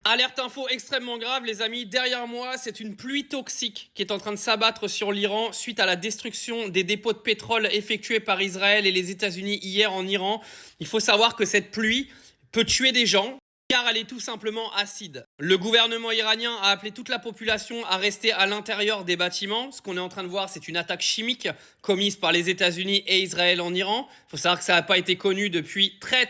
Alerte info extrêmement grave, les amis. Derrière moi, c'est une pluie toxique qui est en train de s'abattre sur l'Iran suite à la destruction des dépôts de pétrole effectués par Israël et les États-Unis hier en Iran. Il faut savoir que cette pluie peut tuer des gens, car elle est tout simplement acide. Le gouvernement iranien a appelé toute la population à rester à l'intérieur des bâtiments. Ce qu'on est en train de voir, c'est une attaque chimique commise par les États-Unis et Israël en Iran. Il faut savoir que ça n'a pas été connu depuis très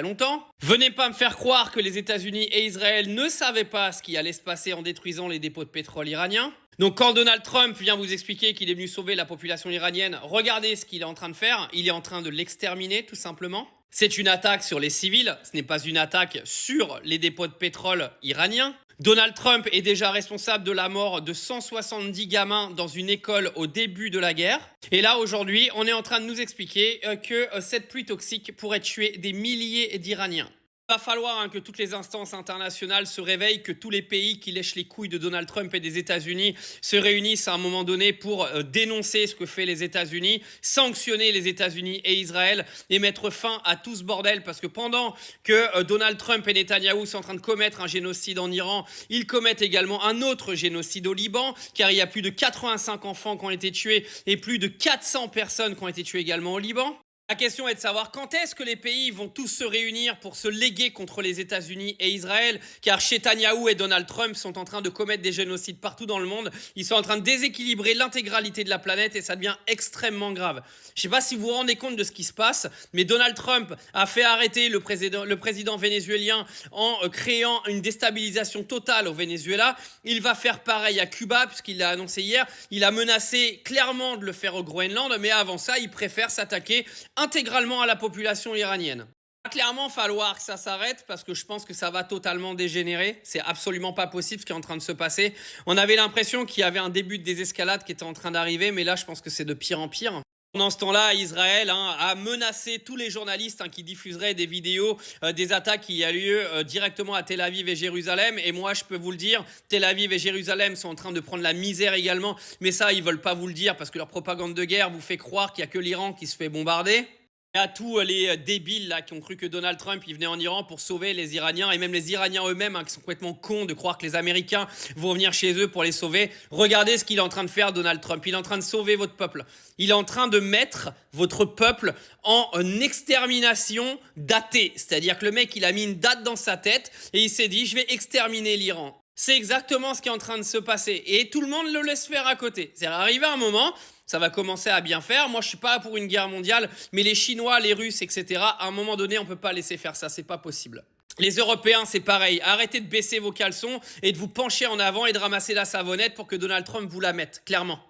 longtemps. Venez pas me faire croire que les États-Unis et Israël ne savaient pas ce qui allait se passer en détruisant les dépôts de pétrole iraniens. Donc quand Donald Trump vient vous expliquer qu'il est venu sauver la population iranienne, regardez ce qu'il est en train de faire. Il est en train de l'exterminer tout simplement. C'est une attaque sur les civils, ce n'est pas une attaque sur les dépôts de pétrole iraniens. Donald Trump est déjà responsable de la mort de 170 gamins dans une école au début de la guerre. Et là, aujourd'hui, on est en train de nous expliquer que cette pluie toxique pourrait tuer des milliers d'Iraniens. Il va falloir que toutes les instances internationales se réveillent, que tous les pays qui lèchent les couilles de Donald Trump et des États-Unis se réunissent à un moment donné pour dénoncer ce que fait les États-Unis, sanctionner les États-Unis et Israël et mettre fin à tout ce bordel. Parce que pendant que Donald Trump et Netanyahou sont en train de commettre un génocide en Iran, ils commettent également un autre génocide au Liban, car il y a plus de 85 enfants qui ont été tués et plus de 400 personnes qui ont été tuées également au Liban. La question est de savoir quand est-ce que les pays vont tous se réunir pour se léguer contre les États-Unis et Israël, car Netanyahou et Donald Trump sont en train de commettre des génocides partout dans le monde. Ils sont en train de déséquilibrer l'intégralité de la planète et ça devient extrêmement grave. Je ne sais pas si vous vous rendez compte de ce qui se passe, mais Donald Trump a fait arrêter le président vénézuélien en créant une déstabilisation totale au Venezuela. Il va faire pareil à Cuba, puisqu'il l'a annoncé hier. Il a menacé clairement de le faire au Groenland, mais avant ça, il préfère s'attaquer intégralement à la population iranienne. Il va clairement falloir que ça s'arrête parce que je pense que ça va totalement dégénérer. C'est absolument pas possible ce qui est en train de se passer. On avait l'impression qu'il y avait un début de désescalade qui était en train d'arriver, mais là je pense que c'est de pire en pire. Pendant ce temps-là, Israël a menacé tous les journalistes qui diffuseraient des vidéos des attaques qui a lieu directement à Tel Aviv et Jérusalem. Et moi, je peux vous le dire, Tel Aviv et Jérusalem sont en train de prendre la misère également. Mais ça, ils veulent pas vous le dire parce que leur propagande de guerre vous fait croire qu'il n'y a que l'Iran qui se fait bombarder. Et à tous les débiles là, qui ont cru que Donald Trump il venait en Iran pour sauver les Iraniens, et même les Iraniens eux-mêmes qui sont complètement cons de croire que les Américains vont venir chez eux pour les sauver. Regardez ce qu'il est en train de faire, Donald Trump. Il est en train de sauver votre peuple. Il est en train de mettre votre peuple en extermination datée. C'est-à-dire que le mec, il a mis une date dans sa tête et il s'est dit, je vais exterminer l'Iran. C'est exactement ce qui est en train de se passer. Et tout le monde le laisse faire à côté. C'est arrivé un moment, ça va commencer à bien faire. Moi, je suis pas pour une guerre mondiale, mais les Chinois, les Russes, etc., à un moment donné, on peut pas laisser faire ça. C'est pas possible. Les Européens, c'est pareil. Arrêtez de baisser vos caleçons et de vous pencher en avant et de ramasser la savonnette pour que Donald Trump vous la mette, clairement.